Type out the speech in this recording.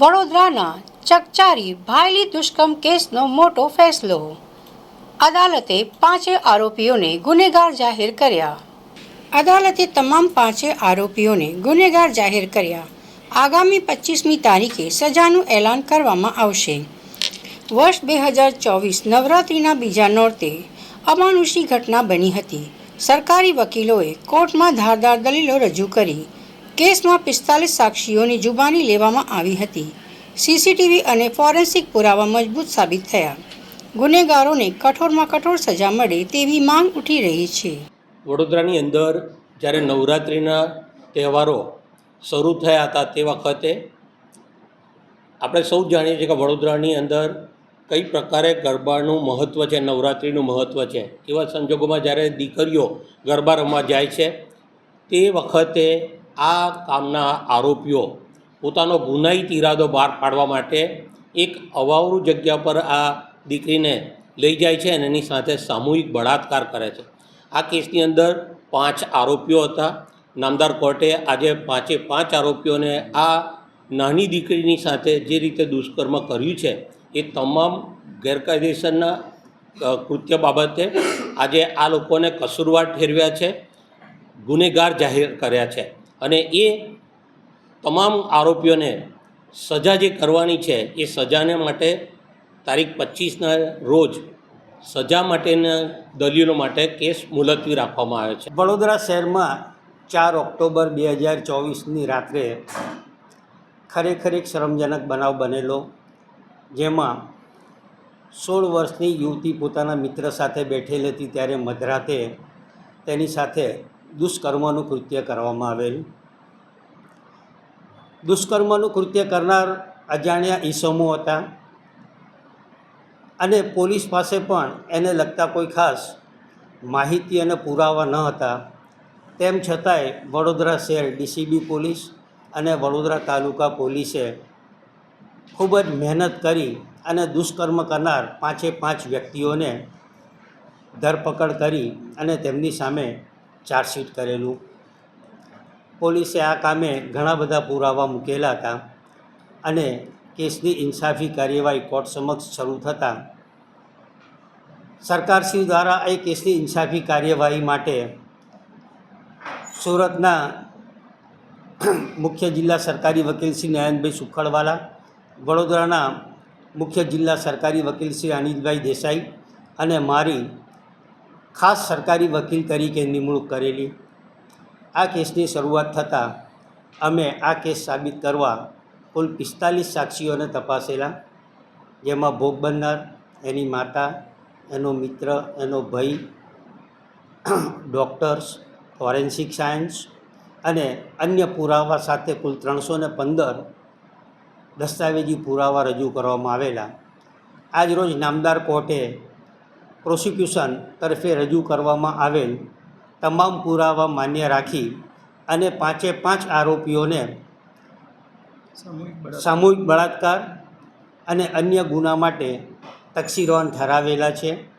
વડોદરાના ચકચારી ભાયલી દુષ્કર્મ કેસનો મોટો ફેસલો. અદાલતે પાંચે આરોપીઓને ગુનેગાર જાહેર કર્યા. અદાલતે તમામ પાંચે આરોપીઓને ગુનેગાર જાહેર કર્યા. આગામી 25મી તારીખે સજાનું એલાન કરવામાં આવશે. વર્ષ 2024 નવરાત્રિના બીજા નોરતે અમાનુષી ઘટના બની હતી. સરકારી વકીલોએ કોર્ટમાં ધારદાર દલીલો રજૂ કરી. કેસમાં 45 સાક્ષીઓની જુબાની લેવામાં આવી હતી. સીસીટીવી અને ફોરેન્સિક પુરાવા મજબૂત સાબિત થયા. ગુનેગારોને કઠોરમાં કઠોર સજા મળે તેવી માંગ ઉઠી રહી છે. વડોદરાની અંદર જ્યારે નવરાત્રિના તહેવારો શરૂ થયા હતા તે વખતે આપણે સૌ જાણીએ છીએ કે વડોદરાની અંદર કઈ પ્રકારે ગરબાનું મહત્ત્વ છે, નવરાત્રિનું મહત્ત્વ છે. એવા સંજોગોમાં જ્યારે દીકરીઓ ગરબા રમવા જાય છે તે વખતે આ કામના આરોપીઓ પોતાનો ગુનાહિત ઈરાદો બહાર પાડવા માટે એક અવાવરૂ જગ્યા પર આ દીકરીને લઈ જાય છે અને એની સાથે સામૂહિક બળાત્કાર કરે છે. આ કેસની અંદર 5 આરોપીઓ હતા. નામદાર કોર્ટે આજે પાંચે પાંચ આરોપીઓને આ નાની દીકરીની સાથે જે રીતે દુષ્કર્મ કર્યું છે એ તમામ ગેરકાયદેસરના કૃત્ય બાબતે આજે આ લોકોને કસૂરવાર ઠેરવ્યા છે, ગુનેગાર જાહેર કર્યા છે અને એ તમામ આરોપીઓને સજા જે કરવાની છે એ સજાને માટે તારીખ 25ના રોજ સજા માટેના દલીલો માટે કેસ મુલતવી રાખવામાં આવ્યો છે. વડોદરા શહેરમાં 4 ઓક્ટોબર 2024ની રાત્રે ખરેખર એક શરમજનક બનાવ બનેલો, જેમાં 16 વર્ષની યુવતી પોતાના મિત્ર સાથે બેઠેલી હતી ત્યારે મધરાતે તેની સાથે દુષ્કર્મનું કૃત્ય કરવામાં આવેલું. દુષ્કર્મનું કૃત્ય કરનાર અજાણ્યા ઈસમો હતા અને પોલીસ પાસે પણ એને લગતા કોઈ ખાસ માહિતી અને પુરાવા ન હતા. તેમ છતાંય વડોદરા શહેર ડીસીબી પોલીસ અને વડોદરા તાલુકા પોલીસે ખૂબ જ મહેનત કરી અને દુષ્કર્મ કરનાર પાંચે પાંચ વ્યક્તિઓને ધરપકડ કરી અને તેમની સામે ચાર્જશીટ કરેલું. પોલીસે આ કામે ઘણા બધા પુરાવા મૂકેલા હતા અને કેસની ઇન્સાફી કાર્યવાહી કોર્ટ સમક્ષ શરૂ થતાં સરકારશ્રી દ્વારા એ કેસની ઇન્સાફી કાર્યવાહી માટે સુરતના મુખ્ય જિલ્લા સરકારી વકીલ શ્રી નયનભાઈ સુખડવાલા, વડોદરાના મુખ્ય જિલ્લા સરકારી વકીલ શ્રી અનિલભાઈ દેસાઈ અને મારી ખાસ સરકારી વકીલ તરીકે નિમણૂક કરેલી. આ કેસની શરૂઆત થતાં અમે આ કેસ સાબિત કરવા કુલ 45 સાક્ષીઓને તપાસેલા, જેમાં ભોગ બનનાર, એની માતા, એનો મિત્ર, એનો ભાઈ, ડૉક્ટર્સ, ફોરેન્સિક સાયન્સ અને અન્ય પુરાવા સાથે કુલ 315 દસ્તાવેજી પુરાવા રજૂ કરવામાં આવેલા. આજ રોજ નામદાર કોર્ટે પ્રોસિક્યુશન તરફે રજૂ કરવામાં આવેલ તમામ પુરાવા માન્ય રાખી અને પાંચે પાંચ આરોપીઓને સામૂહિક બળાત્કાર અને અન્ય ગુના માટે તકસીરવાન ઠરાવેલા છે.